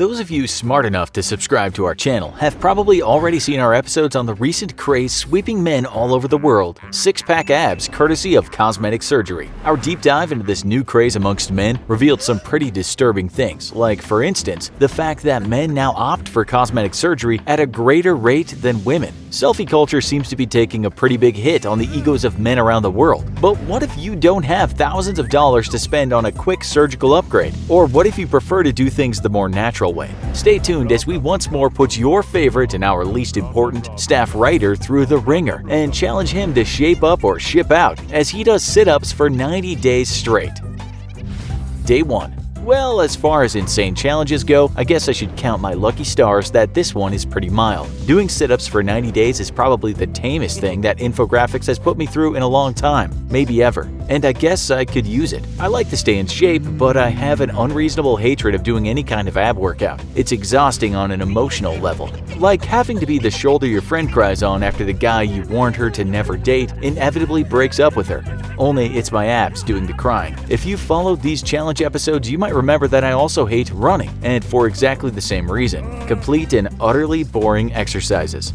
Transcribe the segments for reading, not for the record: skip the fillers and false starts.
Those of you smart enough to subscribe to our channel have probably already seen our episodes on the recent craze sweeping men all over the world, six-pack abs courtesy of cosmetic surgery. Our deep dive into this new craze amongst men revealed some pretty disturbing things, like for instance, the fact that men now opt for cosmetic surgery at a greater rate than women. Selfie culture seems to be taking a pretty big hit on the egos of men around the world. But what if you don't have thousands of dollars to spend on a quick surgical upgrade? Or what if you prefer to do things the more natural way? Stay tuned as we once more put your favorite and our least important staff writer through the ringer and challenge him to shape up or ship out as he does sit-ups for 90 days straight. Day 1. Well, as far as insane challenges go, I guess I should count my lucky stars that this one is pretty mild. Doing sit-ups for 90 days is probably the tamest thing that infographics has put me through in a long time, maybe ever, and I guess I could use it. I like to stay in shape, but I have an unreasonable hatred of doing any kind of ab workout. It's exhausting on an emotional level. Like having to be the shoulder your friend cries on after the guy you warned her to never date inevitably breaks up with her. Only it's my abs doing the crying. If you followed these challenge episodes, you might remember that I also hate running, and for exactly the same reason: complete and utterly boring exercises.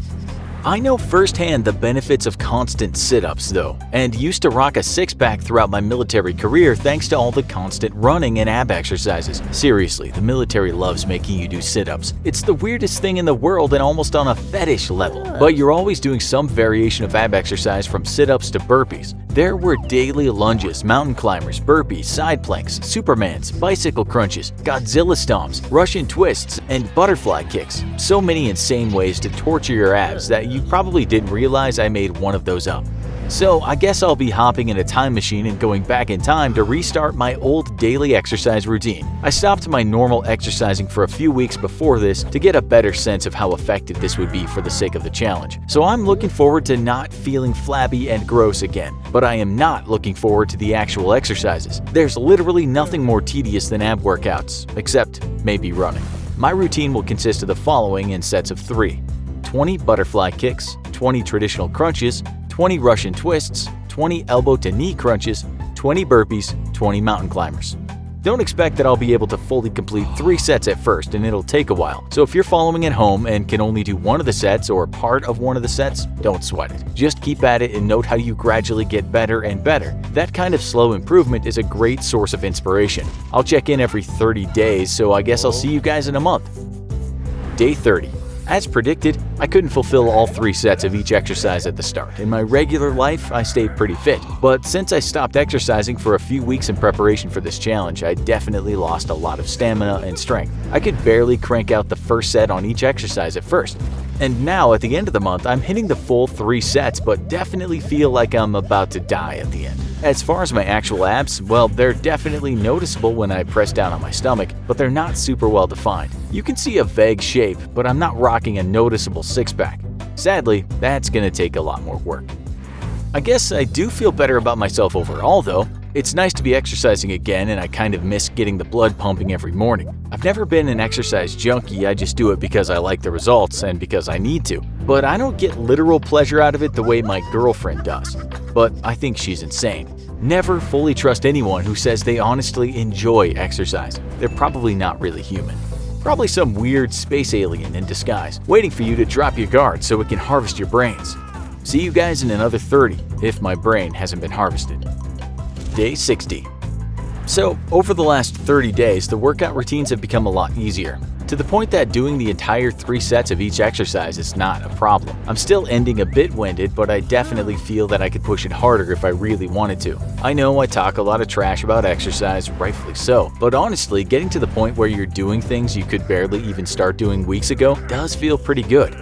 I know firsthand the benefits of constant sit-ups though, and used to rock a six-pack throughout my military career thanks to all the constant running and ab exercises. Seriously, the military loves making you do sit-ups. It's the weirdest thing in the world and almost on a fetish level. But you're always doing some variation of ab exercise from sit-ups to burpees. There were daily lunges, mountain climbers, burpees, side planks, supermans, bicycle crunches, Godzilla stomps, Russian twists, and butterfly kicks. So many insane ways to torture your abs that you probably didn't realize I made one of those up. So I guess I'll be hopping in a time machine and going back in time to restart my old daily exercise routine. I stopped my normal exercising for a few weeks before this to get a better sense of how effective this would be for the sake of the challenge. So I'm looking forward to not feeling flabby and gross again. But I am not looking forward to the actual exercises. There's literally nothing more tedious than ab workouts, except maybe running. My routine will consist of the following in sets of 3. 20 butterfly kicks, 20 traditional crunches, 20 Russian twists, 20 elbow to knee crunches, 20 burpees, 20 mountain climbers. Don't expect that I'll be able to fully complete 3 sets at first, and it'll take a while. So if you're following at home and can only do one of the sets or part of one of the sets, don't sweat it. Just keep at it and note how you gradually get better and better. That kind of slow improvement is a great source of inspiration. I'll check in every 30 days, so I guess I'll see you guys in a month. Day 30. As predicted, I couldn't fulfill all 3 sets of each exercise at the start. In my regular life, I stayed pretty fit, but since I stopped exercising for a few weeks in preparation for this challenge, I definitely lost a lot of stamina and strength. I could barely crank out the first set on each exercise at first. And now, at the end of the month, I'm hitting the full 3 sets, but definitely feel like I'm about to die at the end. As far as my actual abs, well, they're definitely noticeable when I press down on my stomach, but they're not super well defined. You can see a vague shape, but I'm not rocking a noticeable six-pack. Sadly, that's gonna take a lot more work. I guess I do feel better about myself overall though. It's nice to be exercising again, and I kind of miss getting the blood pumping every morning. I've never been an exercise junkie, I just do it because I like the results and because I need to. But I don't get literal pleasure out of it the way my girlfriend does. But I think she's insane. Never fully trust anyone who says they honestly enjoy exercise. They're probably not really human. Probably some weird space alien in disguise, waiting for you to drop your guard so it can harvest your brains. See you guys in another 30, if my brain hasn't been harvested. Day 60. So, over the last 30 days, the workout routines have become a lot easier, to the point that doing the entire 3 sets of each exercise is not a problem. I'm still ending a bit winded, but I definitely feel that I could push it harder if I really wanted to. I know I talk a lot of trash about exercise, rightfully so, but honestly, getting to the point where you're doing things you could barely even start doing weeks ago does feel pretty good.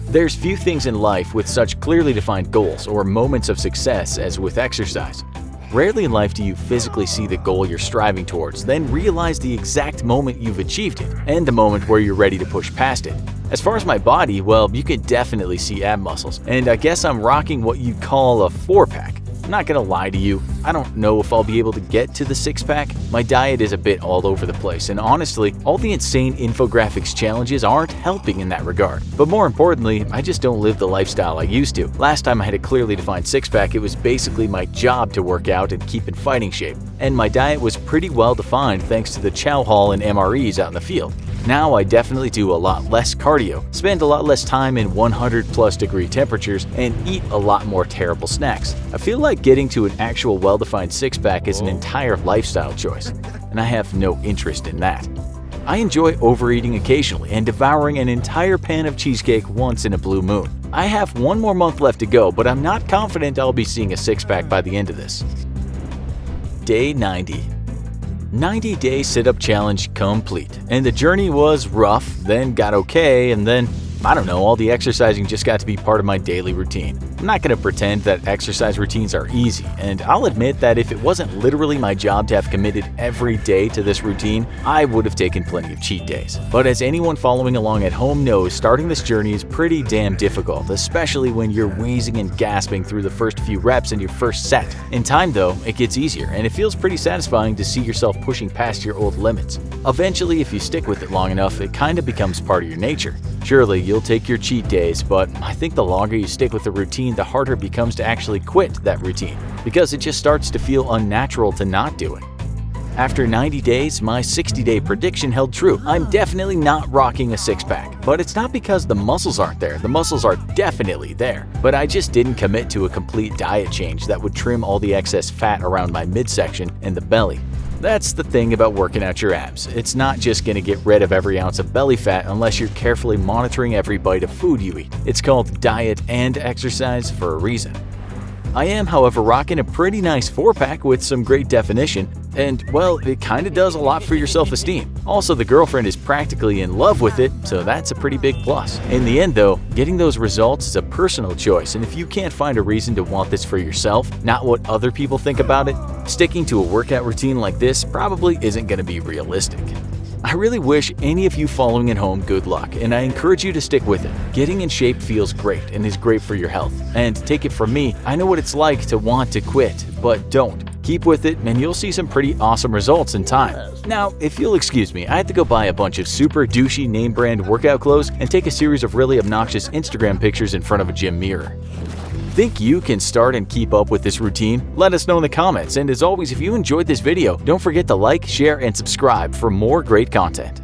There's few things in life with such clearly defined goals or moments of success as with exercise. Rarely in life do you physically see the goal you're striving towards, then realize the exact moment you've achieved it, and the moment where you're ready to push past it. As far as my body, well, you can definitely see ab muscles, and I guess I'm rocking what you'd call a 4-pack. I'm not gonna lie to you, I don't know if I'll be able to get to the six-pack. My diet is a bit all over the place, and honestly, all the insane infographics challenges aren't helping in that regard. But more importantly, I just don't live the lifestyle I used to. Last time I had a clearly defined six-pack, it was basically my job to work out and keep in fighting shape, and my diet was pretty well defined thanks to the chow hall and MREs out in the field. Now I definitely do a lot less cardio, spend a lot less time in 100+ degree temperatures, and eat a lot more terrible snacks. I feel like getting to an actual well-defined six-pack is an entire lifestyle choice, and I have no interest in that. I enjoy overeating occasionally and devouring an entire pan of cheesecake once in a blue moon. I have one more month left to go, but I'm not confident I'll be seeing a six-pack by the end of this. Day 90. 90-day sit-up challenge complete. And the journey was rough, then got okay, and then, I don't know, all the exercising just got to be part of my daily routine. I'm not going to pretend that exercise routines are easy, and I'll admit that if it wasn't literally my job to have committed every day to this routine, I would have taken plenty of cheat days. But as anyone following along at home knows, starting this journey is pretty damn difficult, especially when you're wheezing and gasping through the first few reps in your first set. In time though, it gets easier, and it feels pretty satisfying to see yourself pushing past your old limits. Eventually, if you stick with it long enough, it kind of becomes part of your nature. Surely, you'll take your cheat days, but I think the longer you stick with the routine, the harder it becomes to actually quit that routine, because it just starts to feel unnatural to not do it. After 90 days, my 60-day prediction held true. I'm definitely not rocking a six-pack, but it's not because the muscles aren't there. The muscles are definitely there, but I just didn't commit to a complete diet change that would trim all the excess fat around my midsection and the belly. That's the thing about working out your abs. It's not just going to get rid of every ounce of belly fat unless you're carefully monitoring every bite of food you eat. It's called diet and exercise for a reason. I am, however, rocking a pretty nice 4-pack with some great definition, and, well, it kinda does a lot for your self-esteem. Also, the girlfriend is practically in love with it, so that's a pretty big plus. In the end, though, getting those results is a personal choice, and if you can't find a reason to want this for yourself, not what other people think about it, sticking to a workout routine like this probably isn't gonna be realistic. I really wish any of you following at home good luck, and I encourage you to stick with it. Getting in shape feels great and is great for your health. And take it from me, I know what it's like to want to quit, but don't. Keep with it and you'll see some pretty awesome results in time. Now, if you'll excuse me, I had to go buy a bunch of super douchey name brand workout clothes and take a series of really obnoxious Instagram pictures in front of a gym mirror. Think you can start and keep up with this routine? Let us know in the comments, and as always, if you enjoyed this video, don't forget to like, share, and subscribe for more great content.